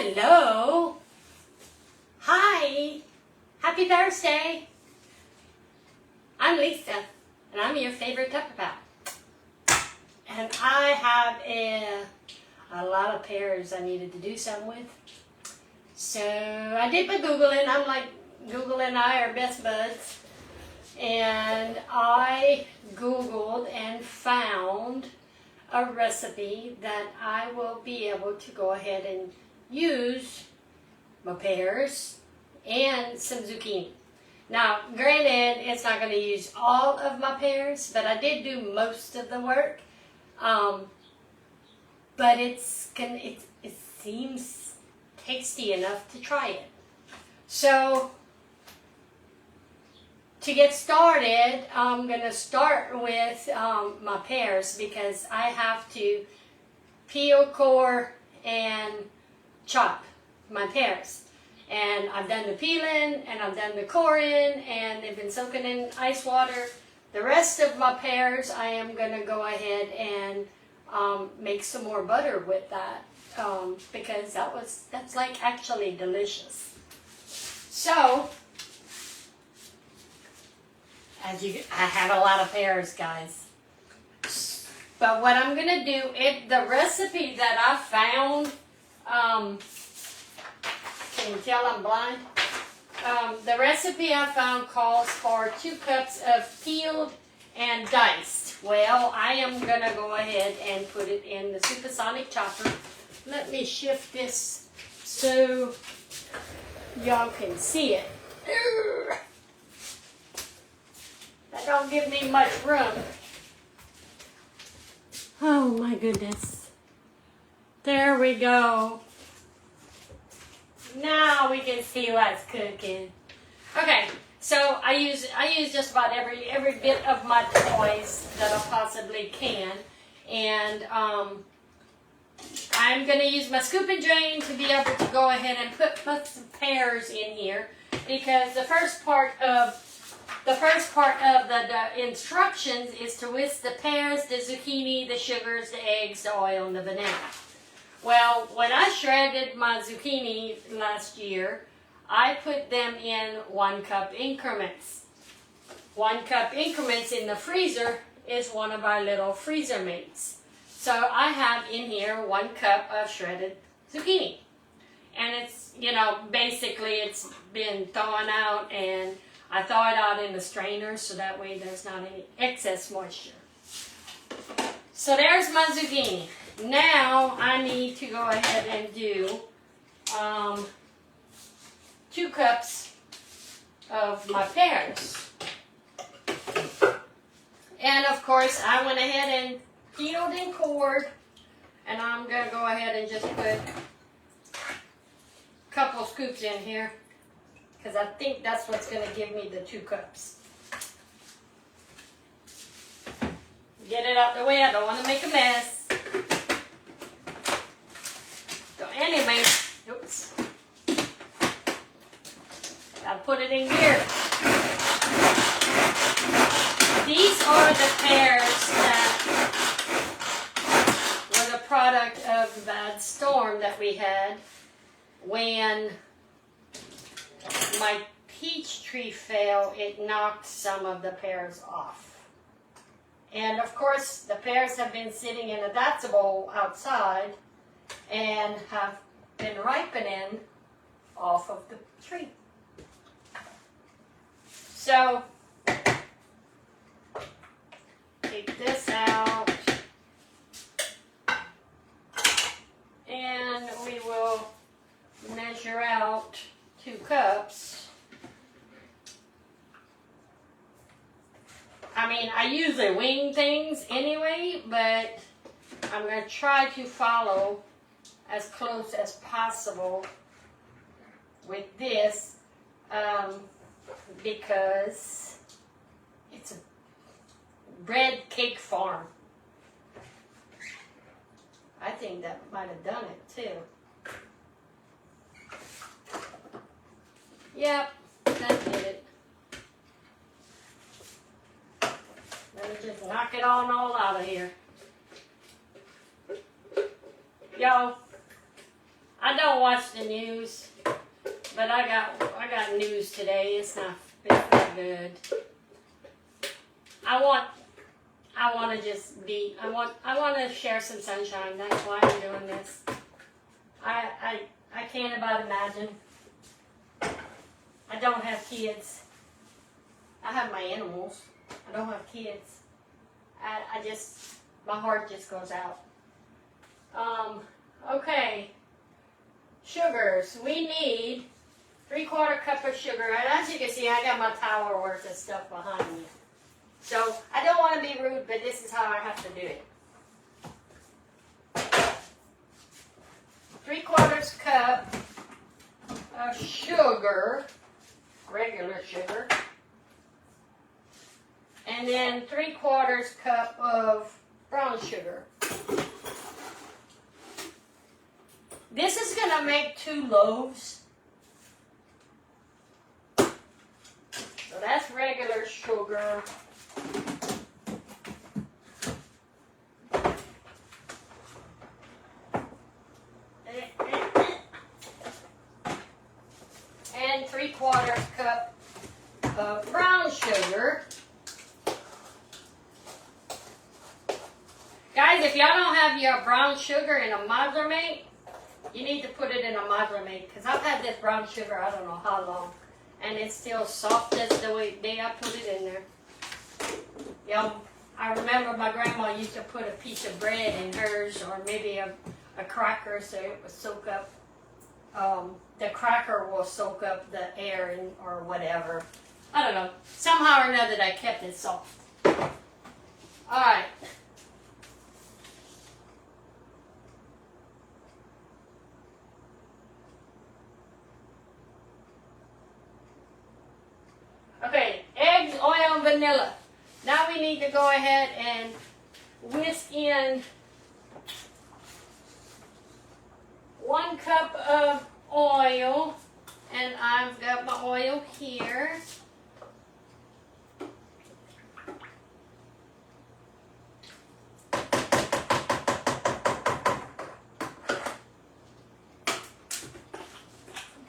Hello. Hi. Happy Thursday. I'm Lisa, and I'm your favorite Pepper Pal. And I have a lot of pears I needed to do something with. So I did my Googling. I'm like, Google and I are best buds. And I Googled and found a recipe that I will be able to go ahead and use my pears and some zucchini. Now, granted, it's not going to use all of my pears, but I did do most of the work. But it seems tasty enough to try it. So, to get started, I'm going to start with my pears because I have to peel, core, and chop my pears. And I've done the peeling, and I've done the coring, and they've been soaking in ice water. The rest of my pears, I am going to go ahead and make some more butter with that because that's like actually delicious. So, I had a lot of pears, guys. But what I'm going to do, the recipe that I found, can you tell I'm blind? The recipe I found calls for 2 cups of peeled and diced. Well, I am going to go ahead and put it in the supersonic chopper. Let me shift this so y'all can see it. That don't give me much room. Oh my goodness. There we go. Now we can see what's cooking. Okay, so I use just about every bit of my toys that I possibly can. And I'm gonna use my scoop and drain to be able to go ahead and put some pears in here because the first part of the instructions is to whisk the pears, the zucchini, the sugars, the eggs, the oil, and the vanilla. Well, when I shredded my zucchini last year, I put them in 1 cup increments. 1 cup increments in the freezer is one of our little freezer mates. So I have in here 1 cup of shredded zucchini. And it's, basically it's been thawed out and I thaw it out in the strainer so that way there's not any excess moisture. So there's my zucchini. Now I need to go ahead and do 2 cups of my pears. And of course I went ahead and peeled and cored, and I'm going to go ahead and just put a couple scoops in here because I think that's what's going to give me the 2 cups. Get it out the way, I don't want to make a mess. So anyway, oops. I'll put it in here. These are the pears that were the product of the bad storm that we had when my peach tree fell. It knocked some of the pears off. And of course, the pears have been sitting in a datsa bowl outside and have been ripening off of the tree. So, take this out, and we will measure out 2 cups. I mean, I usually wing things anyway, but I'm going to try to follow as close as possible with this because it's a bread cake farm. I think that might have done it too. Yep, that did it. Let me just knock it all out of here. Y'all, I don't watch the news, but I got news today. It's not good. I want to share some sunshine. That's why I'm doing this. I can't about imagine. I don't have kids. I have my animals. I don't have kids. My heart just goes out. Okay. Sugars. We need 3/4 cup of sugar. And as you can see, I got my tower worth of stuff behind me. So I don't want to be rude, but this is how I have to do it. 3/4 cup of sugar, regular sugar, and then 3/4 cup of brown sugar. This is going to make 2 loaves. So that's regular sugar. And 3/4 cup of brown sugar. Guys, if y'all don't have your brown sugar in a modulate, you need to put it in a modulate, because I've had this brown sugar I don't know how long, and it's still soft as the day I put it in there. I remember my grandma used to put a piece of bread in hers, or maybe a cracker, so it would soak up. The cracker will soak up the air or whatever. I don't know. Somehow or another, I kept it soft. All right. Okay, eggs, oil, and vanilla. Now we need to go ahead and whisk in 1 cup of oil, and I've got my oil here.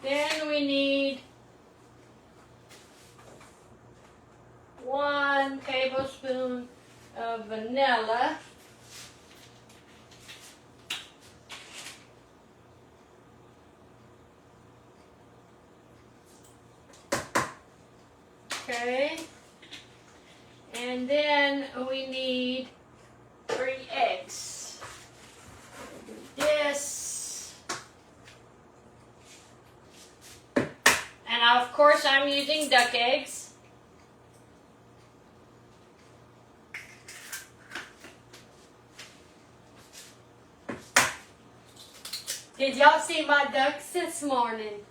Then we need 1 tablespoon of vanilla. Okay. And then we need 3 eggs. This. And of course I'm using duck eggs. Did y'all see my ducks this morning?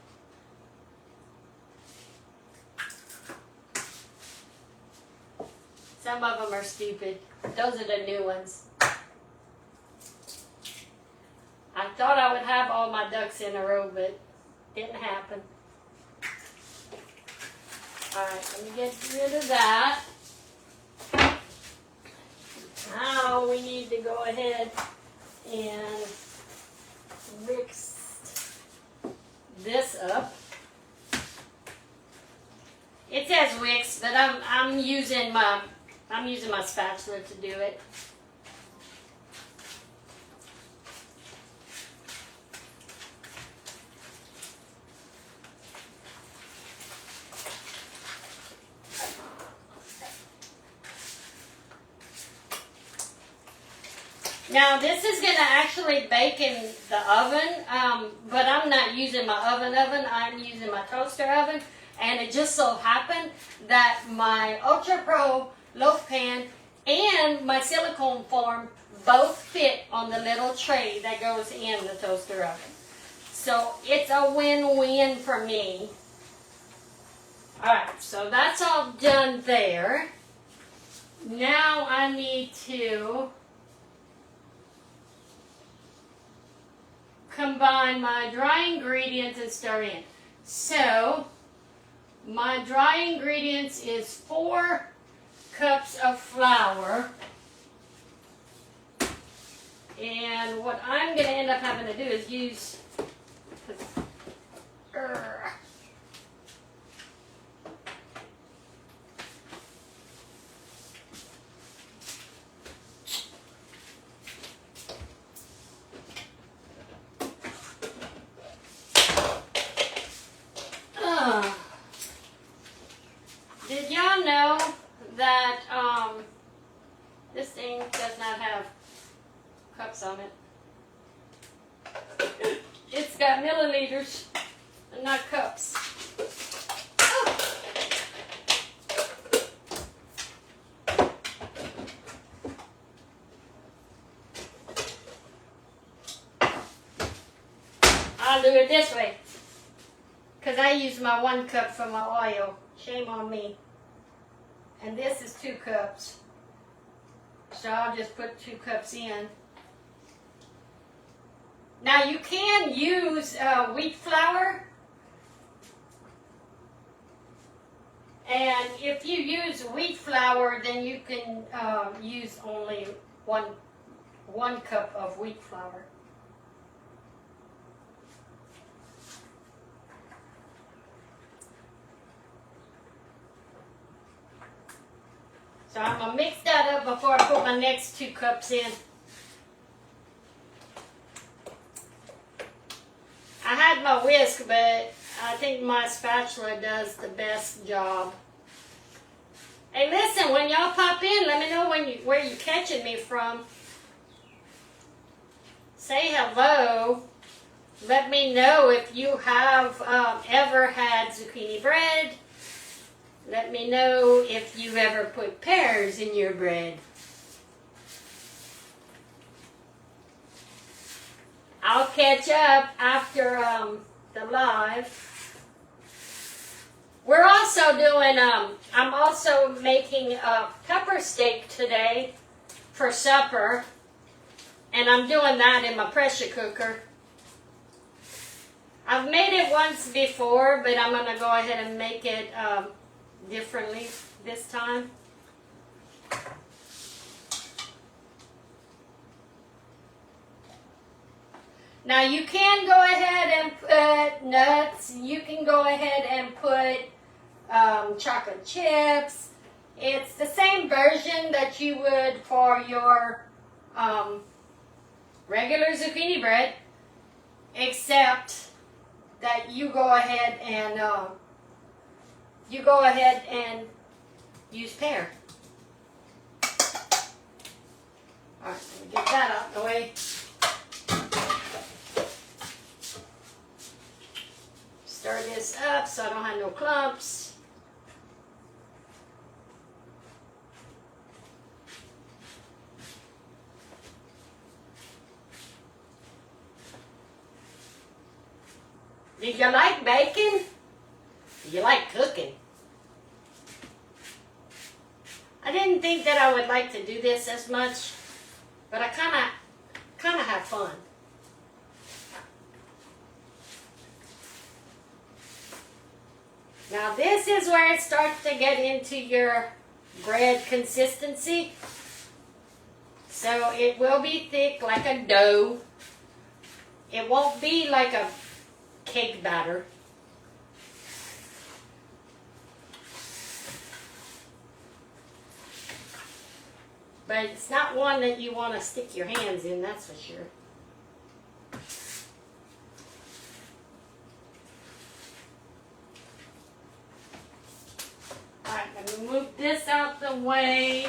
Some of them are stupid. Those are the new ones. I thought I would have all my ducks in a row, but didn't happen. Alright, let me get rid of that. Now we need to go ahead and mix this up. It says Wix, but I'm using my spatula to do it. Now this is going to actually bake in the oven, but I'm not using my oven. I'm using my toaster oven. And it just so happened that my Ultra Pro loaf pan and my silicone form both fit on the little tray that goes in the toaster oven. So it's a win-win for me. Alright, so that's all done there. Now I need to combine my dry ingredients and stir in. So my dry ingredients is 4 cups of flour. And what I'm going to end up having to do is use Did y'all know that this thing does not have cups on it? It's got milliliters and not cups. I'll do it this way, because I use my 1 cup for my oil. Shame on me. And this is 2 cups. So I'll just put 2 cups in. Now you can use wheat flour. And if you use wheat flour, then you can use only one cup of wheat flour. So I'm going to mix that up before I put my next 2 cups in. I had my whisk, but I think my spatula does the best job. Hey, listen, when y'all pop in, let me know where you're catching me from. Say hello. Let me know if you have ever had zucchini bread. Let me know if you've ever put pears in your bread. I'll catch up after the live. We're also doing, I'm also making a pepper steak today for supper. And I'm doing that in my pressure cooker. I've made it once before, but I'm going to go ahead and make it differently this time. Now you can go ahead and put nuts. You can go ahead and put chocolate chips. It's the same version that you would for your regular zucchini bread, except that you go ahead and use pear. All right, let me get that out of the way. Stir this up so I don't have no clumps. Do you like bacon? Do you like cooking? I didn't think that I would like to do this as much, but I kind of have fun. Now this is where it starts to get into your bread consistency. So it will be thick like a dough. It won't be like a cake batter. But it's not one that you want to stick your hands in, that's for sure. Alright, let me move this out the way.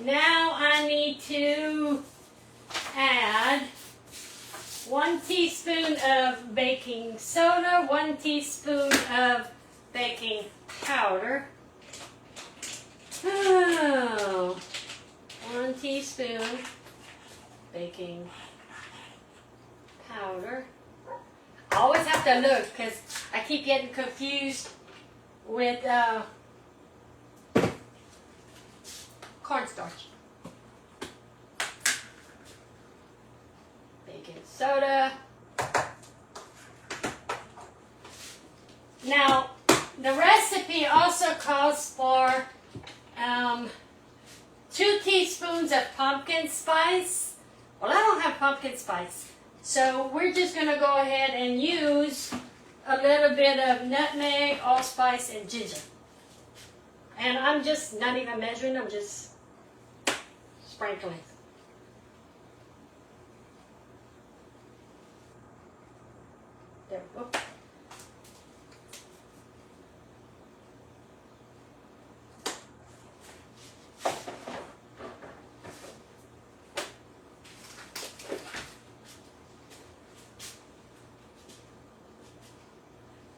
Now I need to add 1 teaspoon of baking soda, 1 teaspoon of baking powder. Oh, 1 teaspoon baking powder. I always have to look because I keep getting confused with cornstarch. Baking soda. Now, the recipe also calls for 2 pumpkin spice. Well, I don't have pumpkin spice. So we're just going to go ahead and use a little bit of nutmeg, allspice, and ginger. And I'm just not even measuring, I'm just sprinkling. There we go.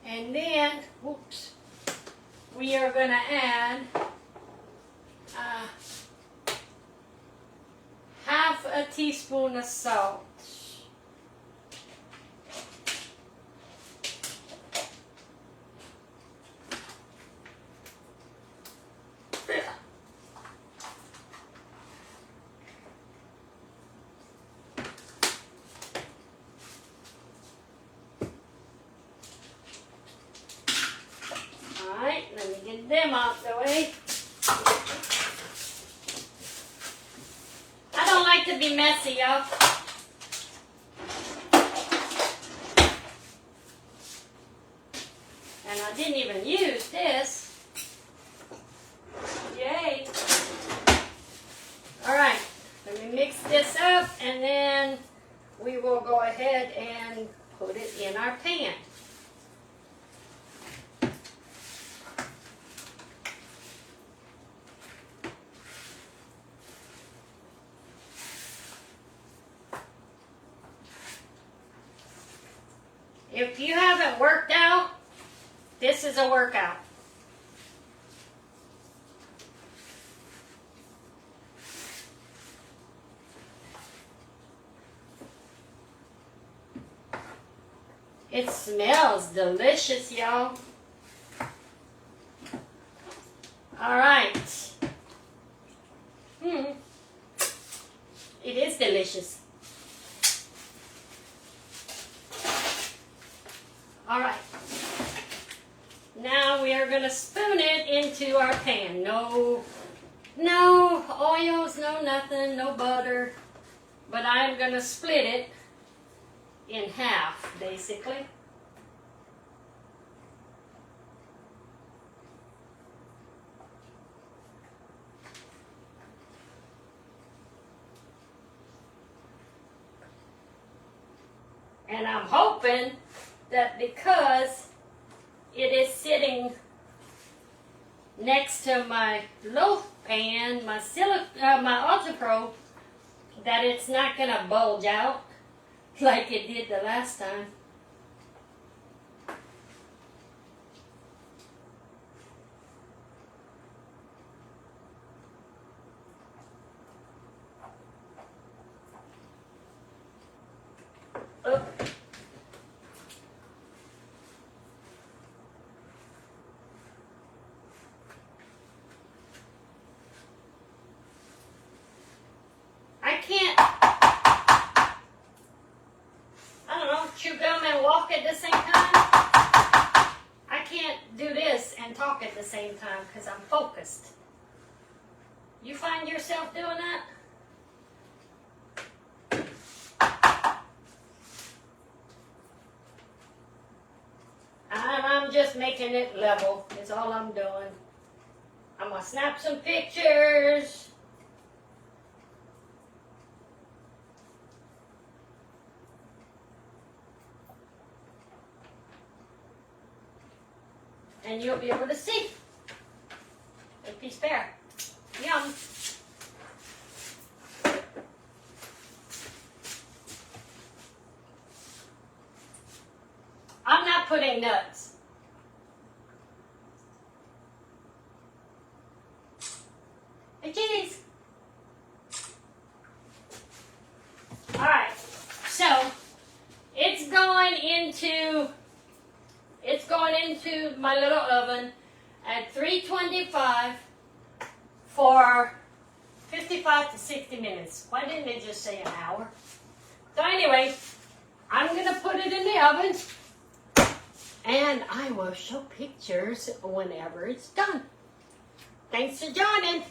And then, whoops, we are going to add half a teaspoon of salt. Let me get them out the way. I don't like to be messy, y'all. And I didn't even use this. Yay. Alright, let me mix this up and then we will go ahead and put it in our pan. If you haven't worked out, this is a workout. It smells delicious, y'all. All right. It is delicious. All right. Now we are going to spoon it into our pan. No oils, no nothing, no butter. But I'm going to split it in half, basically. And I'm hoping that because it is sitting next to my loaf pan, my Ultra Pro, that it's not going to bulge out like it did the last time. Oh. Chew gum and walk at the same time. I can't do this and talk at the same time because I'm focused. You find yourself doing that? I'm just making it level. Is all I'm doing. I'm going to snap some pictures. And you'll be able to see. A piece pear. Yum. I'm not putting nuts. Veggies. Alright. So, it's going into my little oven at 325 for 55 to 60 minutes. Why didn't they just say an hour? So anyway, I'm going to put it in the oven and I will show pictures whenever it's done. Thanks for joining.